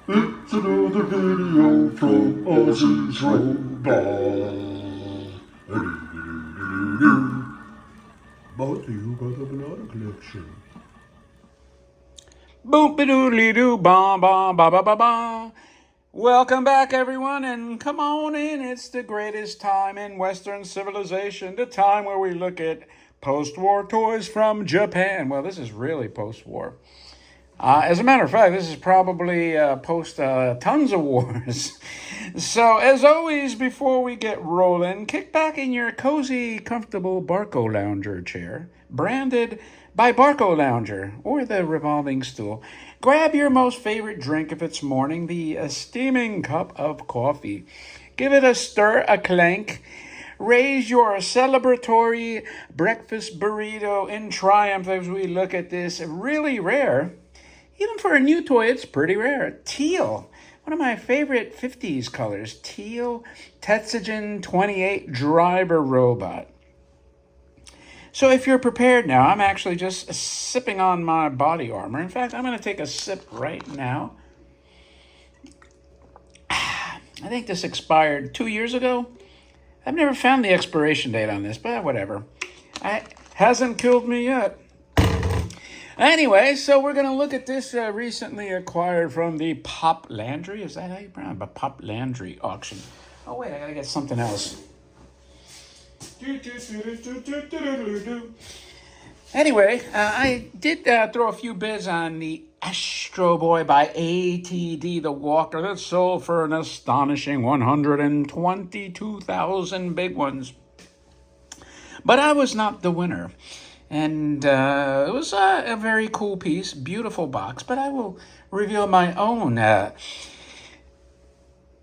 It's another video from Ozzy's Robot. Brought to you by the Banana Collection. Boop-a-doodly-doo, ba-ba-ba-ba-ba-ba. Welcome back, everyone, and come on in. It's the greatest time in Western civilization, the time where we look at post-war toys from Japan. Well, this is really post-war. As a matter of fact, this is probably post tons of wars. So, as always, before we get rolling, kick back in your cozy, comfortable Barco Lounger chair, branded by Barco Lounger, or the revolving stool. Grab your most favorite drink if it's morning, the steaming cup of coffee. Give it a stir, a clank. Raise your celebratory breakfast burrito in triumph as we look at this really rare. Even for a new toy, it's pretty rare. Teal. One of my favorite 50s colors. Teal Tetsugen 28 Driver Robot. So if you're prepared now, I'm actually just sipping on my body armor. In fact, I'm going to take a sip right now. I think this expired 2 years ago. I've never found the expiration date on this, but whatever. It hasn't killed me yet. Anyway, so we're going to look at this recently acquired from the Pop Landry. Is that how you pronounce it? Pop Landry auction. Oh, wait, I got to get something else. Anyway, I did throw a few bids on the Astro Boy by ATD, the Walker, that sold for an astonishing 122,000 big ones. But I was not the winner. And it was a very cool piece, beautiful box. But I will reveal my own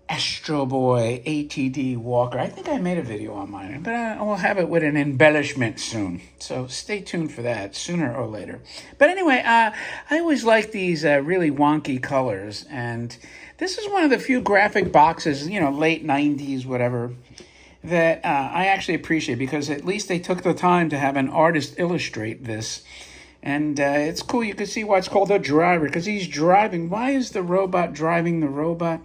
Astro Boy ATD Walker. I think I made a video on mine, but I will have it with an embellishment soon. So stay tuned for that, sooner or later. But anyway, I always like these really wonky colors. And this is one of the few graphic boxes, late 90s, whatever, that I actually appreciate, because at least they took the time to have an artist illustrate this. And it's cool. You can see why it's called a driver, because he's driving. Why is the robot driving the robot?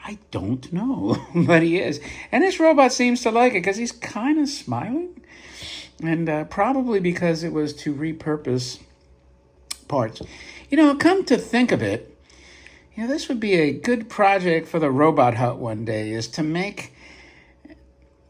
I don't know, but he is. And this robot seems to like it because he's kind of smiling. And probably because it was to repurpose parts. Come to think of it, this would be a good project for the Robot Hut one day, is to make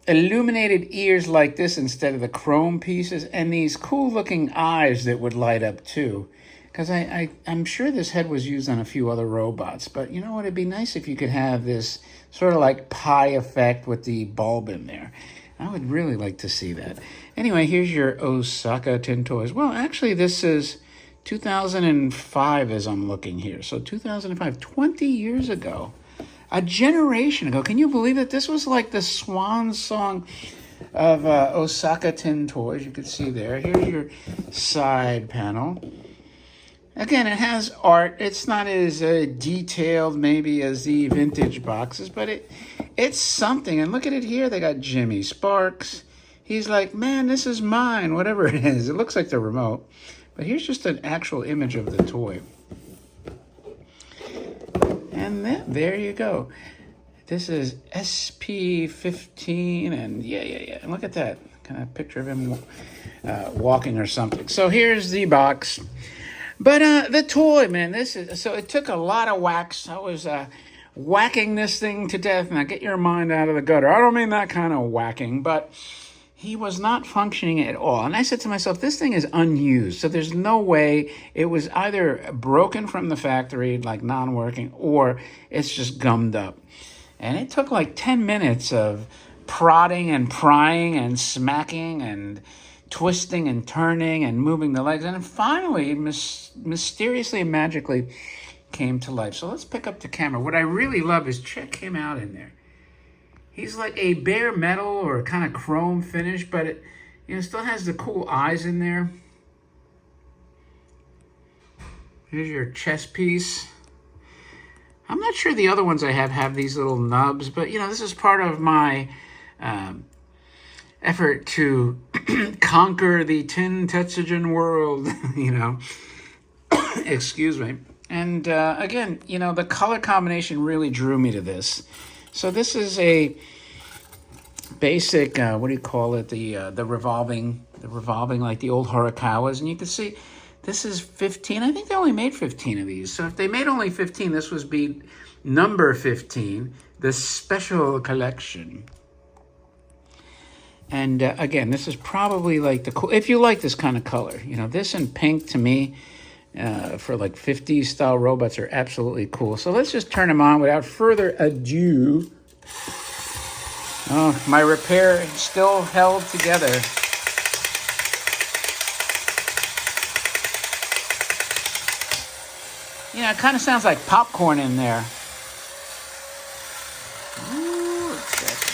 illuminated ears like this instead of the chrome pieces, and these cool looking eyes that would light up too. Because I'm sure this head was used on a few other robots, but you know what, it'd be nice if you could have this sort of like pie effect with the bulb in there. I would really like to see that. Anyway, here's your Osaka Tin Toys. Well, actually this is 2005 as I'm looking here. So 2005, 20 years ago. A generation ago. Can you believe it? This was like the swan song of Osaka Tin Toys. You can see there. Here's your side panel. Again, it has art. It's not as detailed maybe as the vintage boxes, but it's something. And look at it here. They got Jimmy Sparks. He's like, man, this is mine, whatever it is. It looks like the remote. But here's just an actual image of the toy. And there you go. This is SP15, and yeah. And look at that. Kind of picture of him walking or something. So here's the box. But the toy, man, so it took a lot of wax. I was whacking this thing to death. Now get your mind out of the gutter. I don't mean that kind of whacking, but he was not functioning at all. And I said to myself, this thing is unused. So there's no way it was either broken from the factory, like non-working, or it's just gummed up. And it took like 10 minutes of prodding and prying and smacking and twisting and turning and moving the legs. And finally, mysteriously and magically came to life. So let's pick up the camera. What I really love is check him out in there. He's like a bare metal or kind of chrome finish, but it still has the cool eyes in there. Here's your chest piece. I'm not sure the other ones I have these little nubs, but this is part of my effort to conquer the Tin Tetsugen world, Excuse me. And again, you know, the color combination really drew me to this. So this is a basic, what do you call it? The revolving like the old Horikawas. And you can see this is 15. I think they only made 15 of these. So if they made only 15, this would be number 15, the special collection. And again, this is probably like the cool, if you like this kind of color, you know, this and pink to me for like 50s style robots are absolutely cool. So let's just turn them on without further ado. Oh, my repair still held together. You know, it kind of sounds like popcorn in there. Ooh, exactly.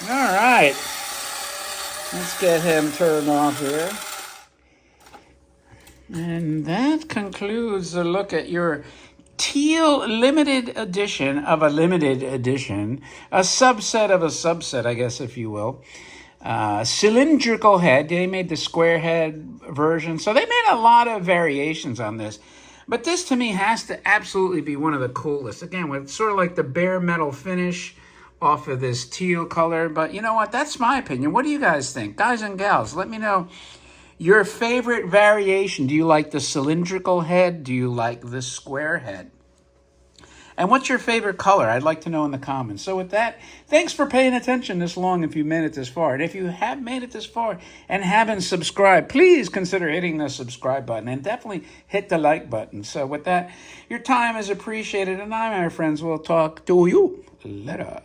All right, let's get him turned off here. And that concludes the look at your teal limited edition of a limited edition, a subset of a subset, I guess, if you will. Cylindrical head. They made the square head version. So they made a lot of variations on this. But this, to me, has to absolutely be one of the coolest. Again, with sort of like the bare metal finish off of this teal color. But you know what? That's my opinion. What do you guys think? Guys and gals, let me know your favorite variation. Do you like the cylindrical head? Do you like the square head? And what's your favorite color? I'd like to know in the comments. So with that, thanks for paying attention this long if you made it this far. And if you have made it this far and haven't subscribed, please consider hitting the subscribe button and definitely hit the like button. So with that, your time is appreciated. And I, my friends, will talk to you later.